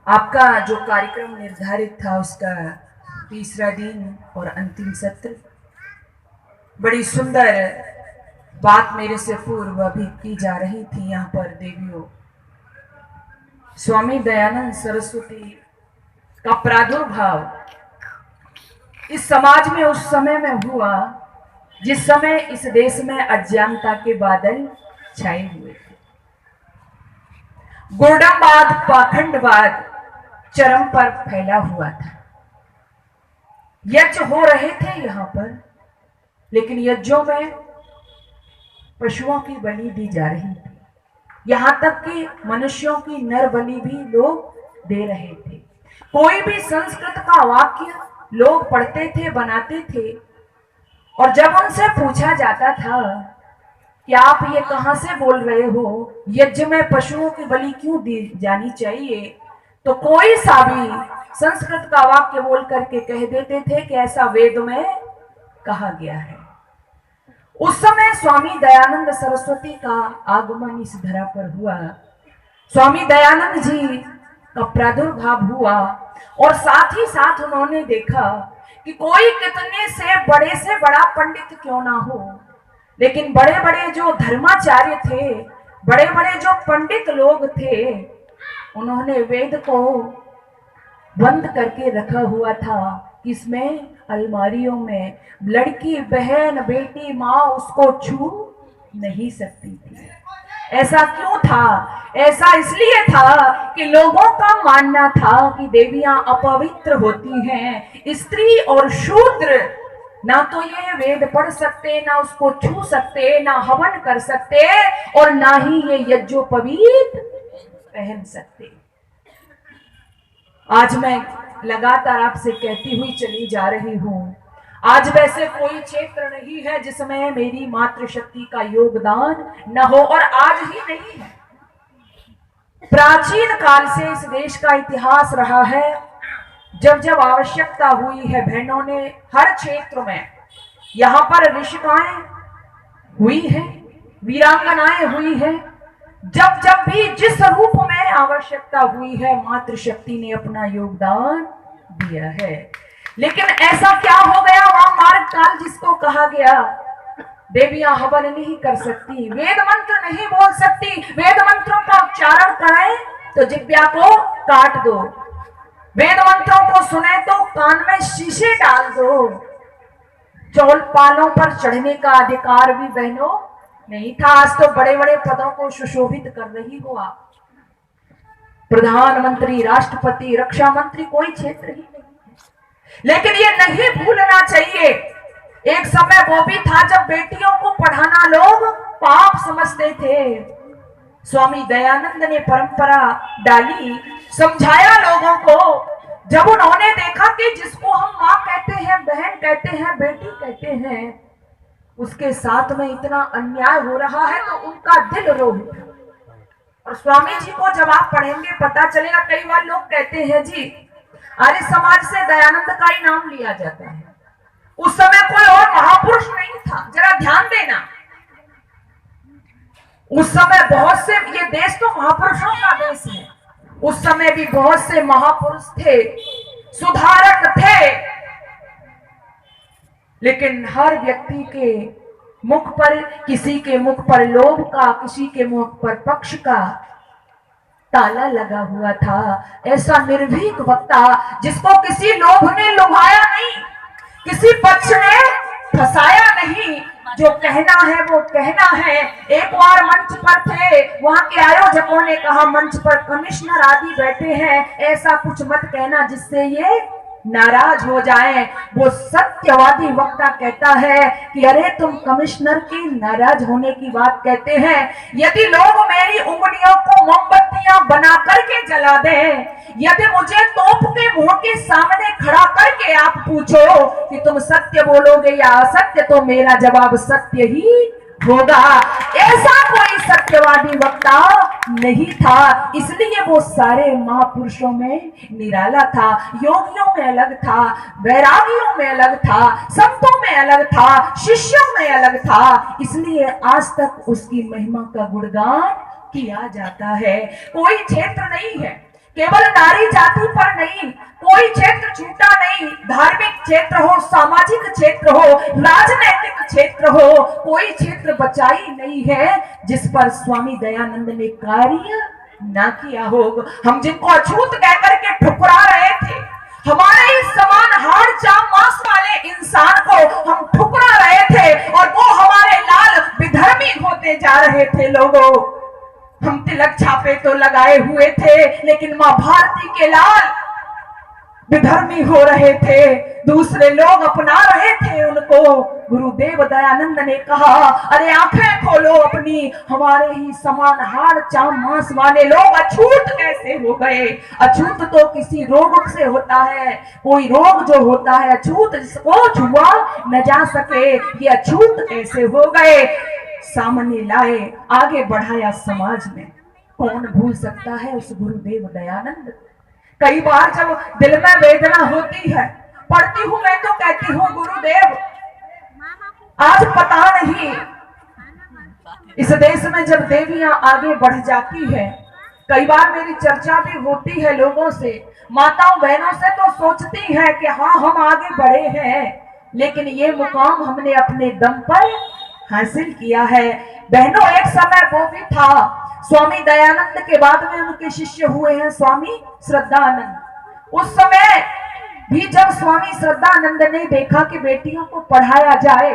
आपका जो कार्यक्रम निर्धारित था उसका तीसरा दिन और अंतिम सत्र, बड़ी सुंदर बात मेरे से पूर्व अभी की जा रही थी। यहाँ पर देवियों, स्वामी दयानंद सरस्वती का प्रादुर्भाव इस समाज में उस समय में हुआ जिस समय इस देश में अज्ञानता के बादल छाए हुए थे। गुर्डमवाद, पाखंडवाद चरम पर फैला हुआ था। यज्ञ हो रहे थे यहाँ पर, लेकिन यज्ञों में पशुओं की बलि दी जा रही थी। यहां तक कि मनुष्यों की नर बलि भी लोग दे रहे थे। कोई भी संस्कृत का वाक्य लोग पढ़ते थे, बनाते थे, और जब उनसे पूछा जाता था कि आप ये कहां से बोल रहे हो, यज्ञ में पशुओं की बलि क्यों दी जानी चाहिए, तो कोई सा भी संस्कृत का वाक्य बोल करके कह देते थे कि ऐसा वेद में कहा गया है। उस समय स्वामी दयानंद सरस्वती का आगमन इस धरा पर हुआ। स्वामी दयानंद जी का प्रादुर्भाव हुआ और साथ ही साथ उन्होंने देखा कि कोई कितने से बड़ा पंडित क्यों ना हो, लेकिन बड़े बड़े जो धर्माचार्य थे, बड़े बड़े जो पंडित लोग थे, उन्होंने वेद को बंद करके रखा हुआ था। किसमें? अलमारियों में। लड़की, बहन, बेटी, माँ उसको छू नहीं सकती थी। ऐसा क्यों था? ऐसा इसलिए था कि लोगों का मानना था कि देवियां अपवित्र होती हैं। स्त्री और शूद्र ना तो ये वेद पढ़ सकते, ना उसको छू सकते, ना हवन कर सकते, और ना ही ये यज्ञोपवीत पहन सकते। आज मैं लगातार आपसे कहती हुई चली जा रही हूं, आज वैसे कोई क्षेत्र नहीं है जिसमें मेरी मातृशक्ति का योगदान न हो, और आज ही नहीं है, प्राचीन काल से इस देश का इतिहास रहा है। जब जब आवश्यकता हुई है, बहनों ने हर क्षेत्र में, यहां पर ऋषिकाएं हुई है, वीरांगनाएं हुई है, जब जब भी जिस रूप में आवश्यकता हुई है, मातृशक्ति ने अपना योगदान दिया है। लेकिन ऐसा क्या हो गया, वहां मार्ग काल जिसको कहा गया, देवियां हवन नहीं कर सकती, वेद मंत्र नहीं बोल सकती, वेद मंत्रों का उच्चारण करें तो जिह्वा को काट दो, वेद मंत्रों को सुने तो कान में शीशे डाल दो। चौल पालों पर चढ़ने का अधिकार भी बहनों नहीं था। आज तो बड़े बड़े पदों को सुशोभित कर रही हो आप, प्रधानमंत्री, राष्ट्रपति, रक्षा मंत्री, कोई क्षेत्र ही नहीं है। लेकिन ये नहीं भूलना चाहिए, एक समय वो भी था जब बेटियों को पढ़ाना लोग पाप समझते थे। स्वामी दयानंद ने परंपरा डाली, समझाया लोगों को। जब उन्होंने देखा कि जिसको हम माँ कहते हैं, बहन कहते हैं, बेटी कहते हैं, उसके साथ में इतना अन्याय हो रहा है, तो उनका दिल रो उठा। और स्वामी जी को जब आप पढ़ेंगे पता चलेगा। कई बार लोग कहते हैं जी आर्य समाज से दयानंद का ही नाम लिया जाता है, उस समय कोई और महापुरुष नहीं था। जरा ध्यान देना, उस समय बहुत से, ये देश तो महापुरुषों का देश है, उस समय भी बहुत से महापुरुष थे, सुधारक थे, लेकिन हर व्यक्ति के मुख पर, किसी के मुख पर लोभ का, किसी के मुख पर पक्ष का ताला लगा हुआ था। ऐसा निर्भीक वक्ता जिसको किसी लोभ ने लुभाया नहीं, किसी पक्ष ने फंसाया नहीं, जो कहना है वो कहना है। एक बार मंच पर थे, वहां के आयोजकों ने कहा मंच पर कमिश्नर आदि बैठे हैं, ऐसा कुछ मत कहना जिससे ये नाराज हो जाएं। वो सत्यवादी वक्ता कहता है कि अरे तुम कमिश्नर की नाराज होने की बात कहते हैं, यदि लोग मेरी उंगलियों को मोमबत्तियां बना करके जला दें, यदि मुझे तोप के मुंह के सामने खड़ा करके आप पूछो कि तुम सत्य बोलोगे या असत्य, तो मेरा जवाब सत्य ही होगा। ऐसा कोई सत्यवादी वक्ता नहीं था, इसलिए वो सारे महापुरुषों में निराला था। योगियों में अलग था, वैरागियों में अलग था, संतों में अलग था, शिष्यों में अलग था, इसलिए आज तक उसकी महिमा का गुणगान किया जाता है। कोई क्षेत्र नहीं है केवल नारी जाति पर नहीं, कोई क्षेत्र छूटा नहीं, धार्मिक क्षेत्र हो, सामाजिक क्षेत्र हो, राजनैतिक क्षेत्र हो, कोई क्षेत्र बचा ही नहीं है जिस पर स्वामी दयानंद ने कार्य ना किया हो। हम जिनको अछूत कहकर के ठुकरा रहे थे, हमारे ही समान हाड़ चाम मांस वाले इंसान को हम ठुकरा रहे थे और वो हमारे लाल विधर्मी होते जा रहे थे। लोगों, हम तिलक छापे तो लगाए हुए थे, लेकिन मां भारती के लाल विधर्मी हो रहे थे, दूसरे लोग अपना रहे थे उनको। गुरुदेव दयानंद ने कहा, अरे आंखें खोलो अपनी, हमारे ही समान हाड़ चाम मांस वाले लोग अछूत कैसे हो गए? अछूत तो किसी रोग से होता है, कोई रोग जो होता है अछूत, जिसको छुआ न जा सके, ये अछूत कैसे हो गए? सामने लाए, आगे बढ़ाया समाज में। कौन भूल सकता है उस गुरुदेव दयानंद? कई बार जब दिल में वेदना होती है, पढ़ती हूं मैं तो कहती हूँ, गुरुदेव आज पता नहीं इस देश में जब देवियां आगे बढ़ जाती है, कई बार मेरी चर्चा भी होती है लोगों से, माताओं बहनों से, तो सोचती है कि हाँ हम आगे बढ़े हैं, लेकिन ये मुकाम हमने अपने दम पर हासिल किया है। बहनों, एक समय वो भी था, स्वामी दयानंद के बाद में उनके शिष्य हुए हैं स्वामी श्रद्धानंद। उस समय भी जब स्वामी श्रद्धानंद ने देखा कि बेटियों को पढ़ाया जाए,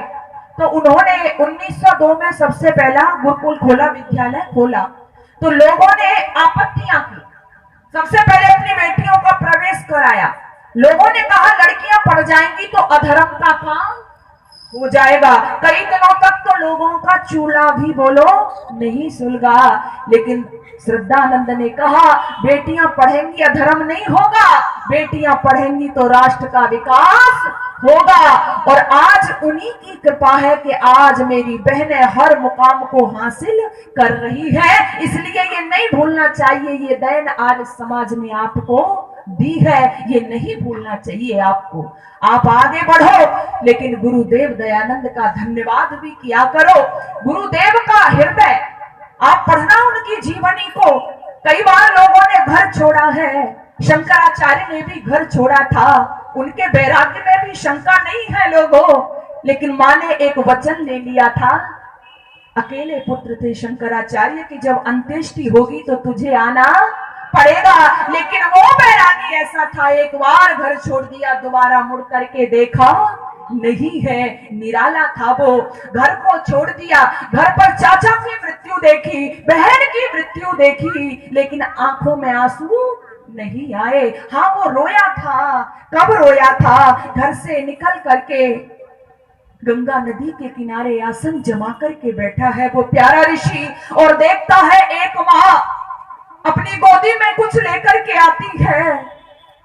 तो उन्होंने 1902 में सबसे पहला गुरुकुल खोला, विद्यालय खोला। तो लोगों ने आपत्तियां की, सबसे पहले अपनी बेटियों का प्रवेश कराया। लोगों ने कहा लड़कियां पढ़ जाएंगी तो अधर्म का काम हो जाएगा। कई दिनों तक तो लोगों का चूल्हा भी बोलो नहीं सुलगा, लेकिन श्रद्धानंद ने कहा बेटियां पढ़ेंगी अधर्म नहीं होगा, बेटियां पढ़ेंगी तो राष्ट्र का विकास होगा। और आज उन्हीं की कृपा है कि आज मेरी बहनें हर मुकाम को हासिल कर रही है। इसलिए ये नहीं भूलना चाहिए, ये देन आज समाज ने आपको दी है, ये नहीं भूलना चाहिए आपको। आप आगे बढ़ो, लेकिन गुरुदेव दयानंद का धन्यवाद भी किया करो। गुरुदेव का हृदय, आप पढ़ना उनकी जीवनी को। कई बार लोगों ने घर छोड़ा है, शंकराचार्य ने भी घर छोड़ा था, उनके वैराग्य में भी शंका नहीं है लोगों, लेकिन मां ने एक वचन ले लिया था। अकेले पुत्र थे शंकराचार्य की, जब अंत्येष्टि होगी तो तुझे आना पड़ेगा। लेकिन वो वैरागी ऐसा था, एक बार घर छोड़ दिया, दोबारा मुड़ करके देखा नहीं है। निराला था वो, घर को छोड़ दिया, घर पर चाचा की मृत्यु देखी, बहन की मृत्यु देखी, लेकिन आंखों में आंसू नहीं आए। हाँ, वो रोया था। कब रोया था? घर से निकल करके गंगा नदी के किनारे आसन जमा करके बैठा है वो प्यारा ऋषि, और देखता है एक माँ अपनी गोदी में कुछ लेकर के आती है,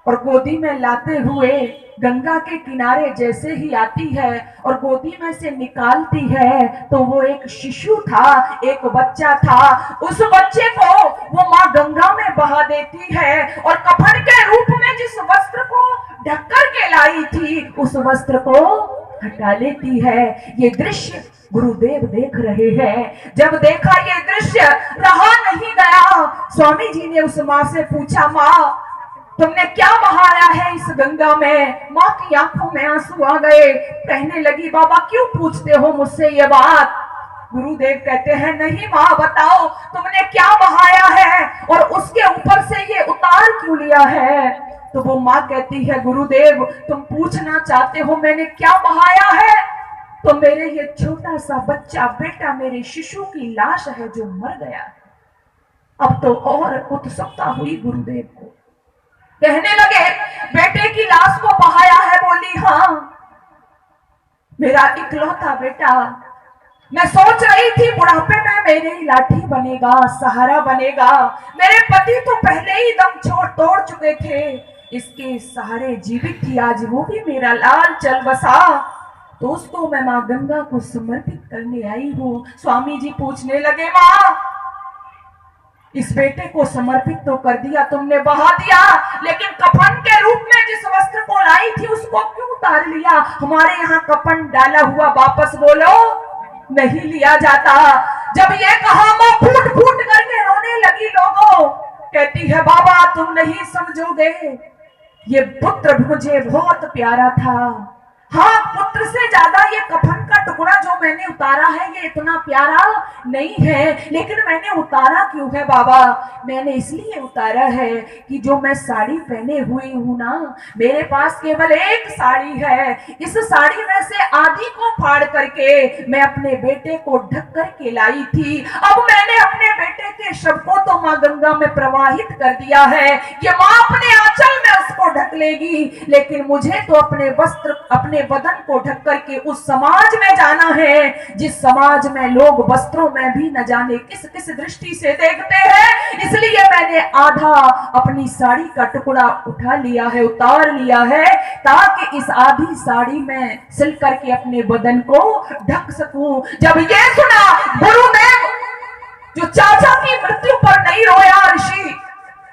और गोदी में लाते हुए गंगा के किनारे जैसे ही आती है और गोदी में से निकालती है, तो वो एक शिशु था, एक बच्चा था। उस बच्चे को वो माँ गंगा में बहा देती है, और कफन के रूप में जिस वस्त्र को ढककर के लाई थी, उस वस्त्र को हटा लेती है। ये दृश्य गुरुदेव देख रहे हैं। जब देखा ये दृश्य, रहा नहीं गया। स्वामी जी ने उस माँ से पूछा, माँ तुमने क्या बहाया है इस गंगा में? माँ की आंखों में आंसू आ गए, कहने लगी, बाबा क्यों पूछते हो मुझसे ये बात? गुरुदेव कहते हैं, नहीं माँ बताओ तुमने क्या बहाया है और उसके ऊपर से ये उतार क्यों लिया है? तो वो माँ कहती है, गुरुदेव तुम पूछना चाहते हो मैंने क्या बहाया है, तो मेरे ये छोटा सा बच्चा बेटा, मेरे शिशु की लाश है जो मर गया है। अब तो और उत्सुकता हुई गुरुदेव को, कहने लगे, बेटे की लाश को बहाया है? बोली, हाँ मेरा इकलौता बेटा। मैं सोच रही थी बुढ़ापे में मेरी लाठी बनेगा, सहारा बनेगा। मेरे पति तो पहले ही दम तोड़ चुके थे, इसके सहारे जीवित थी, आज वो भी मेरा लाल चल बसा, तो उसको मैं माँ गंगा को समर्पित करने आई हूँ। स्वामी जी पूछने लगे, माँ इस बेटे को समर्पित तो कर दिया तुमने, बहा दिया, लेकिन कफन के रूप में जिस वस्त्र को लाई थी उसको क्यों उतार लिया? हमारे यहाँ कफन डाला हुआ वापस बोलो नहीं लिया जाता। जब ये कहा, माँ फूट फूट करके रोने लगी। लोगों, कहती है बाबा तुम नहीं समझोगे, ये पुत्र मुझे बहुत प्यारा था। हाँ, पुत्र से ज्यादा ये कफन का टुकड़ा जो मैंने उतारा है ये इतना प्यारा नहीं है, लेकिन मैंने उतारा क्यों है बाबा? मैंने इसलिए उतारा है कि जो मैं साड़ी पहने हुई हूं ना, मेरे पास केवल एक साड़ी है। इस साड़ी में से आधी को फाड़ करके मैं अपने बेटे को ढक करके लाई थी। अब मैंने अपने बेटे के शव को तो माँ गंगा में प्रवाहित कर दिया है, ये माँ अपने आंचल में उसको ढक लेगी, लेकिन मुझे तो अपने वस्त्र, अपने बदन को ढक करके उस समाज में जाना है जिस समाज में लोग वस्त्रों में भी न जाने किस किस दृष्टि से देखते हैं। इसलिए मैंने आधा अपनी साड़ी का टुकड़ा उठा लिया है, उतार लिया है, ताकि इस आधी साड़ी में सिल करके अपने बदन को ढक सकूं। जब ये सुना गुरुदेव, जो चाचा की मृत्यु पर नहीं रोया ऋषि,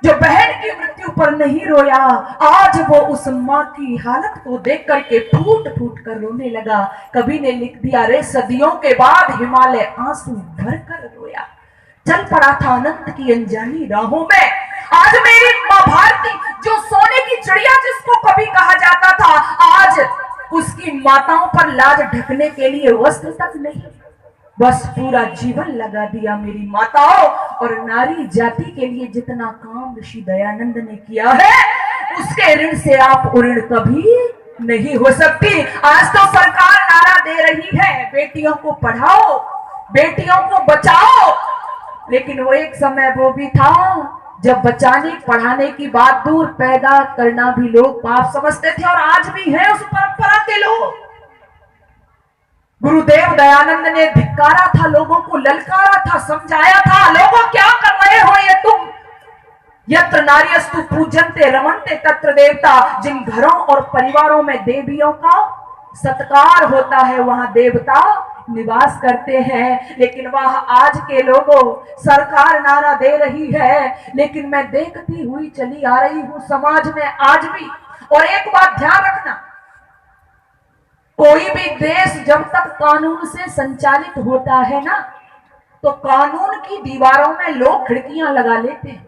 जो बहन की मृत्यु पर नहीं रोया, आज वो उस माँ की हालत को देख करके फूट फूट कर रोने लगा। कवि ने लिख दिया, रे सदियों के बाद हिमालय आंसू भर कर रोया, चल पड़ा था अनंत की अनजानी राहों में। आज मेरी माँ भारती, जो सोने की चिड़िया जिसको कभी कहा जाता था, आज उसकी माताओं पर लाज ढकने के लिए वस्त्र तक नहीं, बस पूरा जीवन लगा दिया मेरी माताओं और नारी जाति के लिए जितना काम ऋषि दयानंद ने किया है, उसके ऋण से आप ऋण कभी नहीं हो सकती। आज तो सरकार नारा दे रही है, बेटियों को पढ़ाओ, बेटियों को बचाओ, लेकिन वो एक समय वो भी था जब बचाने पढ़ाने की बात दूर, पैदा करना भी लोग पाप समझते थे, और आज भी है उस परंपरा के लोग। गुरुदेव दयानंद ने धिक्कारा था, लोगों को ललकारा था, समझाया था, लोगों क्या कर रहे हो ये तुम? यत्र नार्यस्तु पूजन्ते रमन्ते तत्र देवता। जिन घरों और परिवारों में देवियों का सत्कार होता है वहां देवता निवास करते हैं, लेकिन वह आज के लोगों, सरकार नारा दे रही है, लेकिन मैं देखती हुई चली आ रही हूं समाज में आज भी। और एक बात ध्यान रखना, कोई भी देश जब तक कानून से संचालित होता है ना, तो कानून की दीवारों में लोग खिड़कियां लगा लेते हैं।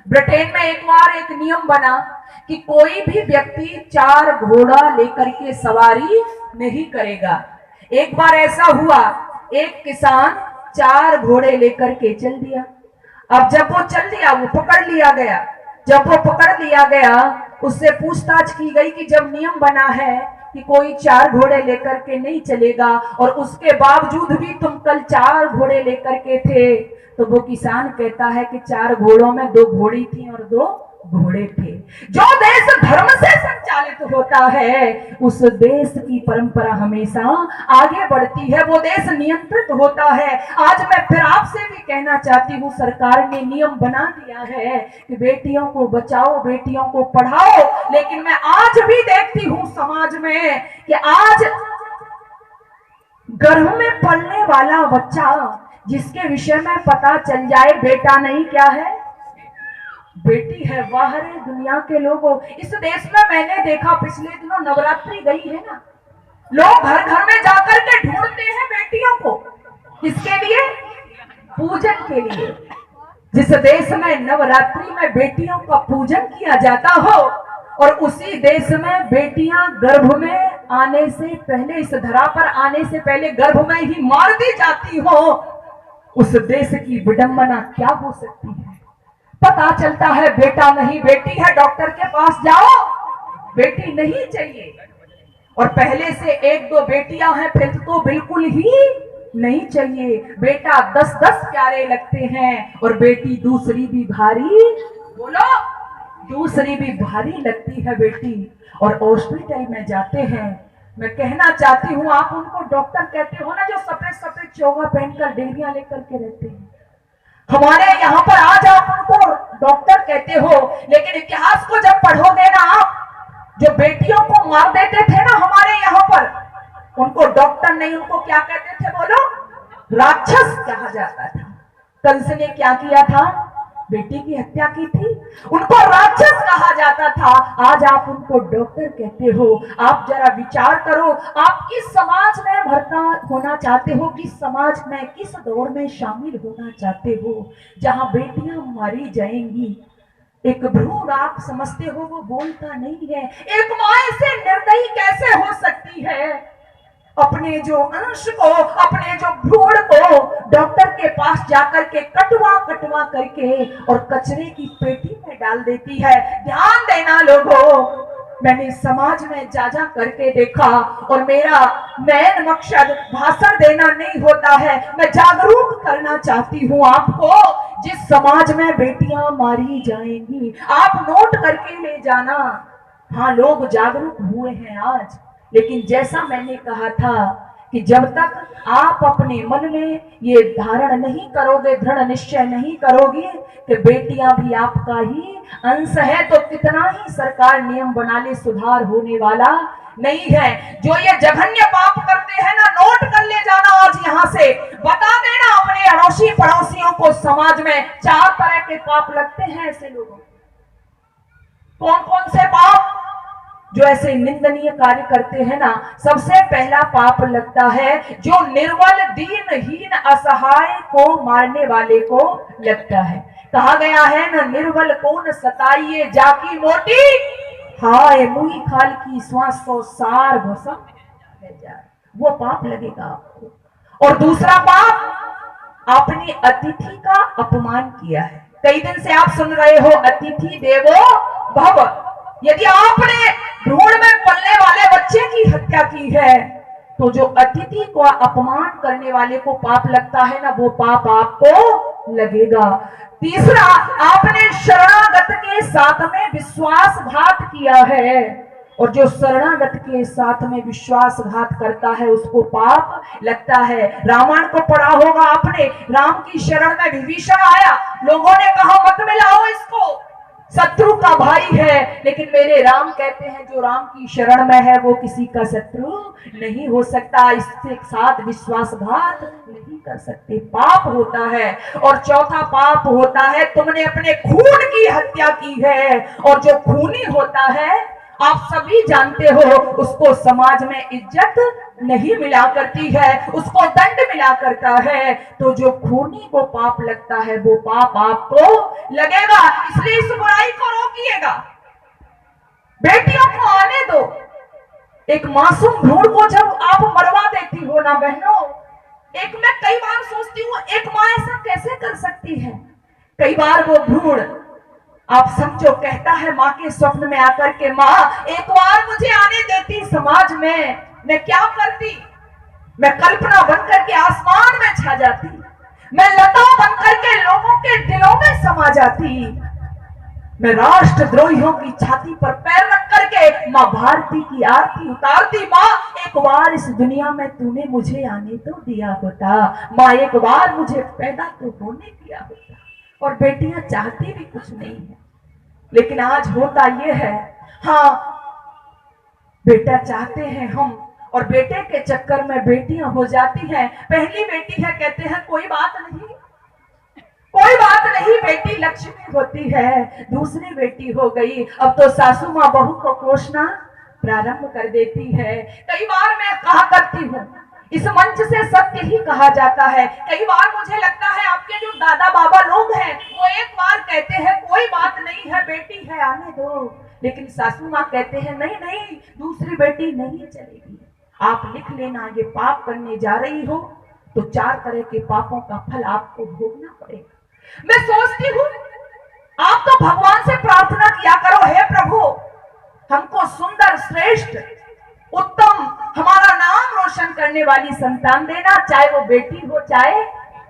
ब्रिटेन में एक बार एक नियम बना कि कोई भी व्यक्ति 4 घोड़ा लेकर के सवारी नहीं करेगा। एक बार ऐसा हुआ, एक किसान 4 घोड़े लेकर के चल दिया। अब जब वो चल दिया, वो पकड़ लिया गया। जब वो पकड़ लिया गया, उससे पूछताछ की गई कि जब नियम बना है कि कोई 4 घोड़े लेकर के नहीं चलेगा, और उसके बावजूद भी तुम कल 4 घोड़े लेकर के थे, तो वो किसान कहता है कि 4 घोड़ों में 2 घोड़ी थी और 2 घोड़े थे। जो देश धर्म से संचालित होता है, उस देश की परंपरा हमेशा आगे बढ़ती है, वो देश नियंत्रित होता है। आज मैं फिर आपसे भी कहना चाहती हूँ, सरकार ने नियम बना दिया है कि बेटियों को बचाओ, बेटियों को पढ़ाओ, लेकिन मैं आज भी देखती हूँ समाज में कि आज गर्भ में पलने वाला बच्चा, जिसके विषय में पता चल जाए बेटा नहीं क्या है, बेटी है, बाहर दुनिया के लोगों, इस देश में मैंने देखा, पिछले दिनों नवरात्रि गई है ना, लोग घर घर में जाकर के ढूंढते हैं बेटियों को, किसके लिए? पूजन के लिए। जिस देश में नवरात्रि में बेटियों का पूजन किया जाता हो, और उसी देश में बेटियां गर्भ में आने से पहले, इस धरा पर आने से पहले गर्भ में ही मार दी जाती हो, उस देश की विडंबना क्या हो सकती है? पता चलता है बेटा नहीं बेटी है, डॉक्टर के पास जाओ, बेटी नहीं चाहिए, और पहले से 1-2 बेटियां हैं फिर तो बिल्कुल ही नहीं चाहिए। बेटा 10-10 प्यारे लगते हैं, और बेटी दूसरी भी भारी, बोलो, दूसरी भी भारी लगती है बेटी। और हॉस्पिटल में जाते हैं, मैं कहना चाहती हूँ, आप उनको डॉक्टर कहते हो ना, जो सफेद सफेद चोगा पहनकर डिग्रियां लेकर के रहते हैं, हमारे यहाँ पर आज आप उनको डॉक्टर कहते हो, लेकिन इतिहास को जब पढ़ोगे ना आप, जो बेटियों को मार देते थे ना हमारे यहाँ पर, उनको डॉक्टर नहीं, उनको क्या कहते थे बोलो? राक्षस कहा जाता था। कंस ने क्या किया था? बेटी की हत्या की थी, उनको राक्षस कहा जाता था, आज आप उनको डॉक्टर कहते हो। आप जरा विचार करो, आप किस समाज में भरता होना चाहते हो, किस समाज में, किस दौर में शामिल होना चाहते हो जहां बेटियां मारी जाएंगी। एक भ्रूण आप समझते हो वो बोलता नहीं है, एक माँ ऐसे निर्दयी कैसे हो सकती है, अपने जो अंश को, अपने जो भ्रूण को डॉक्टर के पास जाकर के कटवा कटवा करके और कचरे की पेटी में डाल देती है। ध्यान देना लोगों, मैंने समाज में जा जा करके देखा, और मेरा मेन मकसद भाषण देना नहीं होता है, मैं जागरूक करना चाहती हूँ आपको। जिस समाज में बेटियां मारी जाएंगी, आप नोट करके ले जाना। हाँ, लोग जागरूक हुए हैं आज, लेकिन जैसा मैंने कहा था कि जब तक आप अपने मन में ये धारण नहीं करोगे, दृढ़ निश्चय नहीं करोगे कि बेटियां भी आपका ही अंश है, तो कितना ही सरकार नियम बना ले, सुधार होने वाला नहीं है। जो ये जघन्य पाप करते हैं ना, नोट कर ले जाना आज यहाँ से, बता देना अपने अड़ोसी पड़ोसियों को। समाज में 4 तरह के पाप लगते हैं ऐसे लोगों को। कौन कौन से पाप? जो ऐसे निंदनीय कार्य करते हैं ना, सबसे पहला पाप लगता है जो निर्बल दीनहीन असहाय को मारने वाले को लगता है। कहा गया है ना, निर्बल को न सताइए जाकी मोटी, हाय मुई खाल की श्वास को सार घोसा, वो पाप लगेगा आपको। और दूसरा पाप, आपने अतिथि का अपमान किया है। कई दिन से आप सुन रहे हो अतिथि देवो भव। यदि आपने भ्रूण में पलने वाले बच्चे की हत्या की है, तो जो अतिथि को अपमान करने वाले को पाप लगता है ना, वो पाप आपको लगेगा। तीसरा, आपने शरणागत के साथ में विश्वासघात किया है, और जो शरणागत के साथ में विश्वासघात करता है उसको पाप लगता है। रामायण को पढ़ा होगा आपने, राम की शरण में विभीषण आया, लोगों ने कहा मत मिलाओ इसको, शत्रु का भाई है, लेकिन मेरे राम कहते हैं जो राम की शरण में है वो किसी का शत्रु नहीं हो सकता, इसके साथ विश्वासघात नहीं कर सकते, पाप होता है। और चौथा पाप होता है, तुमने अपने खून की हत्या की है, और जो खूनी होता है आप सभी जानते हो, उसको समाज में इज्जत नहीं मिला करती है, उसको दंड मिला करता है। तो जो खूनी को पाप लगता है वो पाप आपको लगेगा। इसलिए इस बुराई को रोकिएगा, बेटियों को आने दो। एक मासूम भ्रूण को जब आप मरवा देती हो ना बहनों, एक मैं कई बार सोचती हूँ एक माँ ऐसा कैसे कर सकती है। कई बार वो भ्रूण आप समझो कहता है माँ के स्वप्न में आकर के, माँ एक बार मुझे आने देती समाज में, मैं क्या करती, मैं कल्पना बनकर के आसमान में छा जाती, मैं लता बनकर के लोगों के दिलों में समा जाती, मैं राष्ट्रद्रोहियों की छाती पर पैर रख करके माँ भारती की आरती उतारती। माँ एक बार इस दुनिया में तूने मुझे आने तो दिया होता, माँ एक बार मुझे पैदा तो होने दिया होता। और बेटियां चाहती भी कुछ नहीं है, लेकिन आज होता यह है, हाँ बेटा चाहते हैं हम, और बेटे के चक्कर में बेटियां हो जाती हैं। पहली बेटी है, कहते हैं कोई बात नहीं, कोई बात नहीं, बेटी लक्ष्मी होती है। दूसरी बेटी हो गई, अब तो सासू माँ बहू को कोसना प्रारंभ कर देती है। कई बार मैं कहा करती हूँ, इस मंच से सत्य ही कहा जाता है। कई बार मुझे लगता है आपके जो दादा बाबा लोग हैं वो एक बार कहते हैं कोई बात नहीं है, बेटी है आने दो, लेकिन सासू माँ कहते हैं नहीं नहीं, दूसरी बेटी नहीं चलेगी, आप लिख लेना, ये पाप करने जा रही हो तो 4 तरह के पापों का फल आपको भोगना पड़ेगा। मैं सोचती हूँ आप तो भगवान से प्रार्थना किया करो, हे प्रभु हमको सुंदर श्रेष्ठ उत्तम हमारा नाम रोशन करने वाली संतान देना, चाहे वो बेटी हो चाहे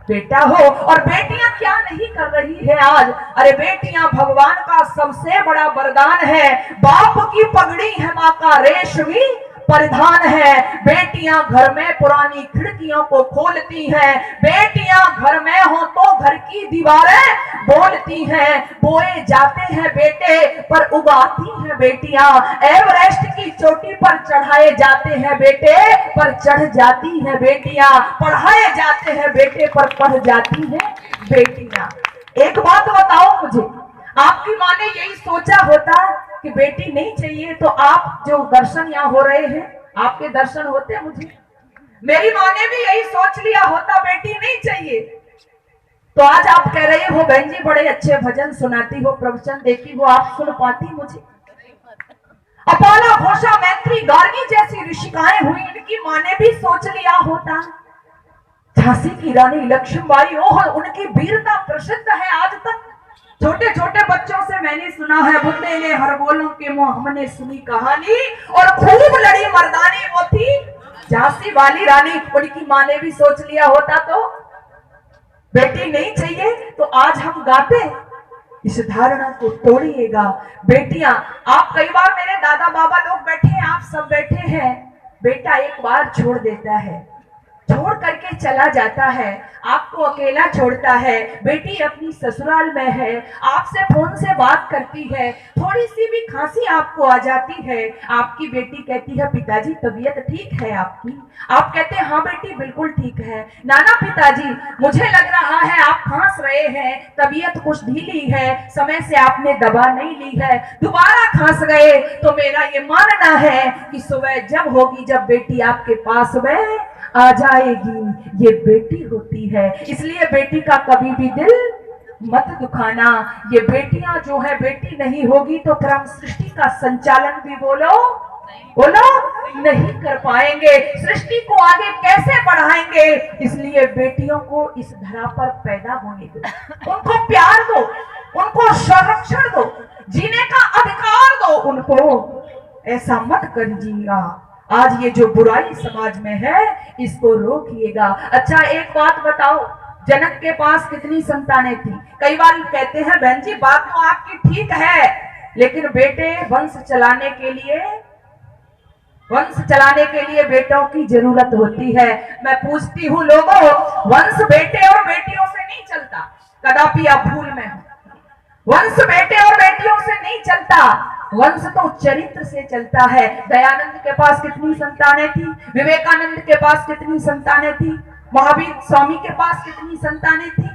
बेटा हो। और बेटियां क्या नहीं कर रही है आज, अरे बेटियां भगवान का सबसे बड़ा वरदान है, बाप की पगड़ी है माँ का रेशमी परिधान है। बेटियां घर में पुरानी खिड़कियों को खोलती हैं, बेटियां घर में हो तो घर की दीवारें बोलती हैं, बोए जाते हैं बेटे पर उगाती हैं बेटियां, एवरेस्ट की चोटी पर चढ़ाए जाते हैं बेटे पर चढ़ जाती हैं बेटियां, पढ़ाए जाते हैं बेटे पर पढ़ जाती हैं बेटियां। एक बात बताओ मुझे, आपकी माँ ने यही सोचा होता कि बेटी नहीं चाहिए तो आप जो दर्शन यहाँ हो रहे हैं, आपके दर्शन होते मुझे? मेरी माँ ने भी यही सोच लिया होता बेटी नहीं चाहिए तो आज आप कह रहे हो बहन जी बड़े अच्छे भजन सुनाती हो, प्रवचन देती हो, आप सुन पाती मुझे? अपाला घोषा मैत्री गार्गी जैसी ऋषिकाएं हुई, इनकी माँ ने भी सोच लिया होता। झांसी की रानी लक्ष्मीबाई, ओह उनकी वीरता प्रसिद्ध है आज तक। छोटे छोटे बच्चों से मैंने सुना है, बुल्ले ने हर बोलों के मुंह हमने सुनी कहानी, और खूब लड़ी मर्दानी वो थी झांसी वाली रानी। उनकी माँ ने भी सोच लिया होता तो बेटी नहीं चाहिए तो आज हम गाते। इस धारणा को तोड़िएगा बेटियां। आप कई बार, मेरे दादा बाबा लोग बैठे हैं, आप सब बैठे हैं, बेटा एक बार छोड़ देता है, छोड़ करके चला जाता है, आपको अकेला छोड़ता है, बेटी अपनी ससुराल में है, आपसे फोन से बात करती है, थोड़ी सी भी खांसी आपको आ जाती है, आपकी बेटी कहती है पिताजी तबीयत ठीक है आपकी? आप कहते हैं हाँ बेटी बिल्कुल ठीक है। नाना पिताजी मुझे लग रहा है आप खांस रहे हैं, तबीयत कुछ ढीली है, समय से आपने दवा नहीं ली है, दोबारा खांस गए तो मेरा ये मानना है कि सुबह जब होगी, जब बेटी आपके पास में आ जाएगी, ये बेटी होती है। इसलिए बेटी का कभी भी दिल मत दुखाना। ये बेटियां जो है, बेटी नहीं होगी तो फिर हम सृष्टि का संचालन भी बोलो नहीं कर पाएंगे, सृष्टि को आगे कैसे बढ़ाएंगे? इसलिए बेटियों को इस धरा पर पैदा होने दो, उनको प्यार दो, उनको संरक्षण दो, जीने का अधिकार दो उनको। ऐसा मत करिएगा। आज ये जो बुराई समाज में है इसको रोकिएगा। अच्छा एक बात बताओ, जनक के पास कितनी संतानें थी? कई बार कहते हैं बहन जी बात तो आपकी ठीक है, लेकिन बेटे वंश चलाने के लिए बेटों की जरूरत होती है। मैं पूछती हूँ लोगों, वंश बेटे और बेटियों से नहीं चलता, कदापि आप भूल में हो। वंश बेटे और बेटियों से नहीं चलता, वंश तो चरित्र से चलता है। दयानंद के पास कितनी संतानें थी? विवेकानंद के पास कितनी संतानें थी? महावीर स्वामी के पास कितनी संतानें थी?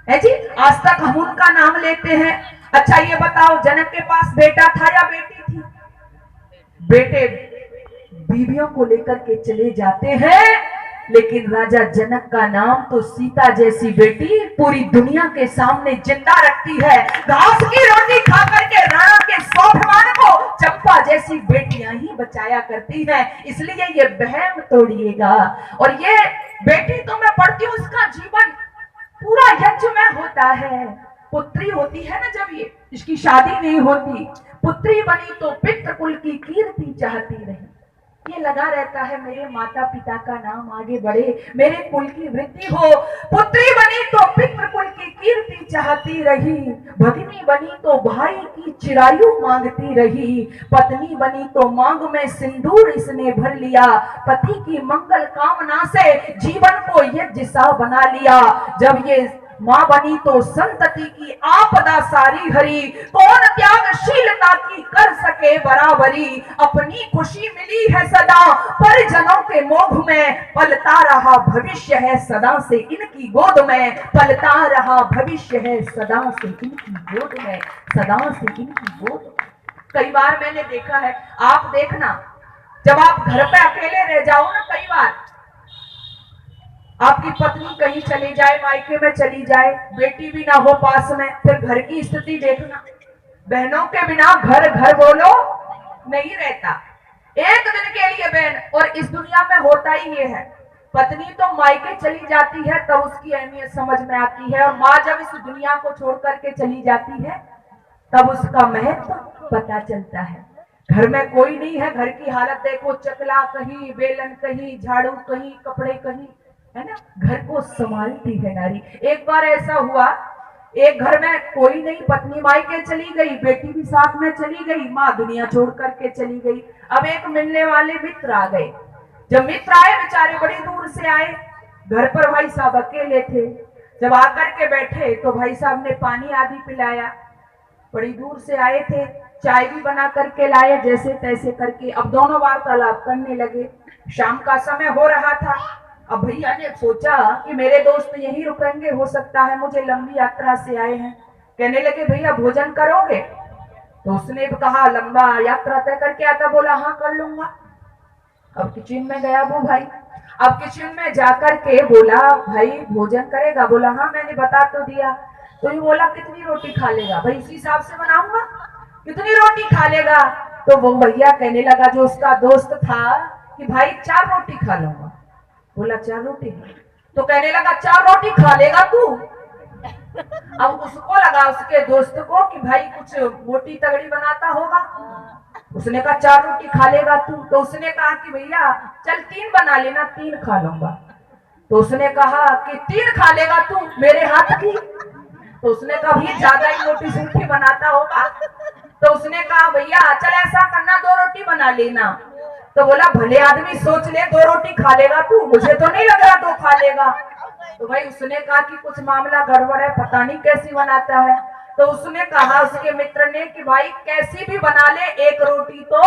है जी, आज तक हम उनका नाम लेते हैं। अच्छा ये बताओ, जनक के पास बेटा था या बेटी थी? बेटे बीवियों को लेकर के चले जाते हैं, लेकिन राजा जनक का नाम तो सीता जैसी बेटी पूरी दुनिया के सामने जिंदा रखती है। घास की रोटी खा करके राणा के स्वाभिमान को चंपा जैसी बेटियां ही बचाया करती हैं। इसलिए ये वहम तोड़िएगा। और ये बेटी तो मैं पढ़ती हूँ, उसका जीवन पूरा यज्ञ में होता है। पुत्री होती है ना, जब ये इसकी शादी नहीं होती, पुत्री बनी तो पितृ कुल की कीर्ति चाहती रही, ये लगा रहता है मेरे माता पिता का नाम आगे बढ़े, मेरे कुल की वृद्धि हो। पुत्री बनी तो पितृ कुल की कीर्ति चाहती रही, भगिनी बनी तो भाई की चिरायु मांगती रही, पत्नी बनी तो मांग में सिंदूर इसने भर लिया, पति की मंगल कामना से जीवन को यज्ञ सा बना लिया। जब ये माँ बनी तो संतति की आपदा सारी हरी, कौन त्यागशीलता की कर सके बराबरी, अपनी खुशी मिली है सदा परिजनों के मोह में, पलता रहा भविष्य है सदा से इनकी गोद में, पलता रहा भविष्य है सदा से इनकी गोद में, सदा से इनकी गोद में। कई बार मैंने देखा है, आप देखना जब आप घर पे अकेले रह जाओ ना, कई बार आपकी पत्नी कहीं चली जाए, मायके में चली जाए, बेटी भी ना हो पास में, फिर घर की स्थिति देखना। बहनों के बिना घर घर बोलो नहीं रहता। एक दिन के लिए बहन, और इस दुनिया में होता ही ये है, पत्नी तो मायके चली जाती है तब उसकी अहमियत समझ में आती है, और माँ जब इस दुनिया को छोड़ करके चली जाती है तब उसका महत्व पता चलता है। घर में कोई नहीं है, घर की हालत देखो, चकला कहीं, बेलन कहीं, झाड़ू कहीं, कपड़े कहीं, है ना, घर को संभालती है नारी। एक बार ऐसा हुआ, एक घर में कोई नहीं, पत्नी मायके चली गई, बेटी भी साथ में चली गई, माँ दुनिया छोड़ करके चली गई। अब एक मिलने वाले मित्र आ गए। जब मित्र आए, बेचारे बड़ी दूर से आए, घर पर भाई साहब अकेले थे। जब आकर के बैठे तो भाई साहब ने पानी आदि पिलाया, बड़ी दूर से आए थे, चाय भी बना करके लाए, जैसे तैसे करके अब दोनों वार्तालाप करने लगे। शाम का समय हो रहा था, अब भैया ने सोचा कि मेरे दोस्त यहीं रुकेंगे, हो सकता है मुझे लंबी यात्रा से आए हैं। कहने लगे भैया भोजन करोगे? तो उसने भी कहा लंबा यात्रा तय करके आता, बोला हाँ कर लूंगा। अब किचन में गया वो भाई, अब किचन में जाकर के बोला भाई भोजन करेगा? बोला हाँ मैंने बता तो दिया। तो ये बोला कितनी रोटी खा लेगा? भाई इसी हिसाब से बनाऊंगा, कितनी रोटी खा लेगा? तो वो भैया कहने लगा जो उसका दोस्त था कि भाई 4 रोटी खा लूंगा। बोला 4 रोटी? तो कहने लगा 4 रोटी खा लेगा तू? अब उसको लगा उसके दोस्त को कि भाई कुछ मोटी तगड़ी बनाता होगा। उसने कहा 4 रोटी खा लेगा तू? तो उसने कहा कि भैया चल 3 बना लेना, 3 खा लूंगा। तो उसने कहा कि 3 खा लेगा तू मेरे हाथ की? तो उसने कहा भैया ज्यादा ही मोटी सूखी बनाता होगा। तो उसने कहा भैया चल ऐसा करना 2 रोटी बना लेना। तो बोला भले आदमी सोच ले 2 रोटी खा लेगा तू, मुझे तो नहीं लग रहा 2 खा लेगा। तो भाई उसने कहा कि कुछ मामला गड़बड़ है, पता नहीं कैसी बनाता है। तो उसने कहा उसके मित्र ने कि भाई कैसी भी बना ले 1 रोटी तो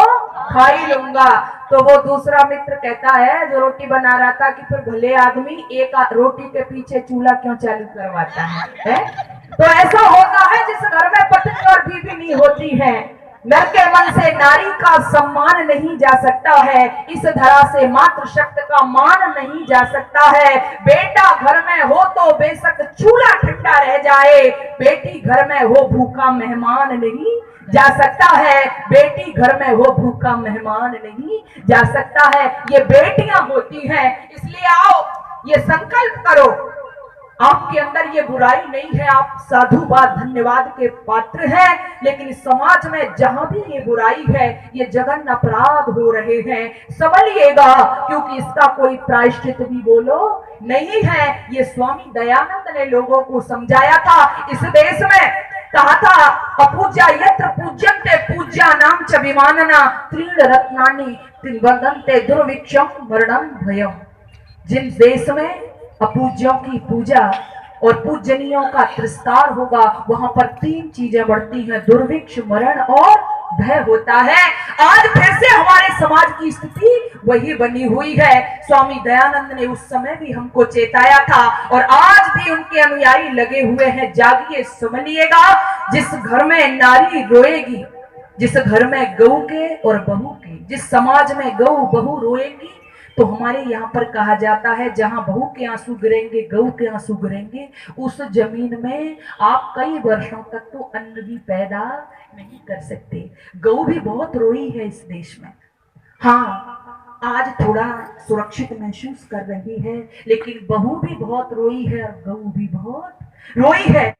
खा ही लूंगा। तो वो दूसरा मित्र कहता है जो रोटी बना रहा था कि फिर भले आदमी 1 रोटी के पीछे चूल्हा क्यों चालू करवाता है? तो ऐसा होता है जिस घर में पत्नी और बीवी नहीं होती है, नर के मन से नारी का सम्मान नहीं जा सकता है, इस धरा से मातृशक्ति का मान नहीं जा सकता है। बेटा घर में हो तो बेशक चूल्हा ठंडा रह जाए, बेटी घर में हो भूखा मेहमान नहीं जा सकता है। बेटी घर में हो भूखा मेहमान नहीं जा सकता है। ये बेटियां होती हैं, इसलिए आओ ये संकल्प करो, आपके अंदर ये बुराई नहीं है, आप साधुवाद धन्यवाद के पात्र हैं। लेकिन समाज में जहां भी ये बुराई है, ये जघन्य अपराध हो रहे हैं, समझिएगा, क्योंकि इसका कोई प्रायश्चित भी बोलो नहीं है। ये स्वामी दयानंद ने लोगों को समझाया था। इस देश में कहा था अपूज्या यत्र पूज्यन्ते पूज्या नाम च विमानना त्रीण रत्नानि त्रिवदन्ते दुर्भिक्षम मरणम भयम। जिन देश में अपूज्यों की पूजा और पूजनीयों का तिरस्कार होगा, वहां पर 3 चीजें बढ़ती हैं, दुर्भिक्ष, मरण और भय होता है। आज फिर से हमारे समाज की स्थिति वही बनी हुई है। स्वामी दयानंद ने उस समय भी हमको चेताया था और आज भी उनके अनुयायी लगे हुए हैं। जागिए, समझिएगा, जिस घर में नारी रोएगी, जिस घर में गऊ के और बहू के, जिस समाज में गऊ बहू रोएगी, तो हमारे यहाँ पर कहा जाता है जहां बहू के आंसू गिरेंगे, गऊ के आंसू गिरेंगे, उस जमीन में आप कई वर्षों तक तो अन्न भी पैदा नहीं कर सकते। गऊ भी बहुत रोई है इस देश में। हाँ, आज थोड़ा सुरक्षित महसूस कर रही है, लेकिन बहू भी बहुत रोई है और गऊ भी बहुत रोई है।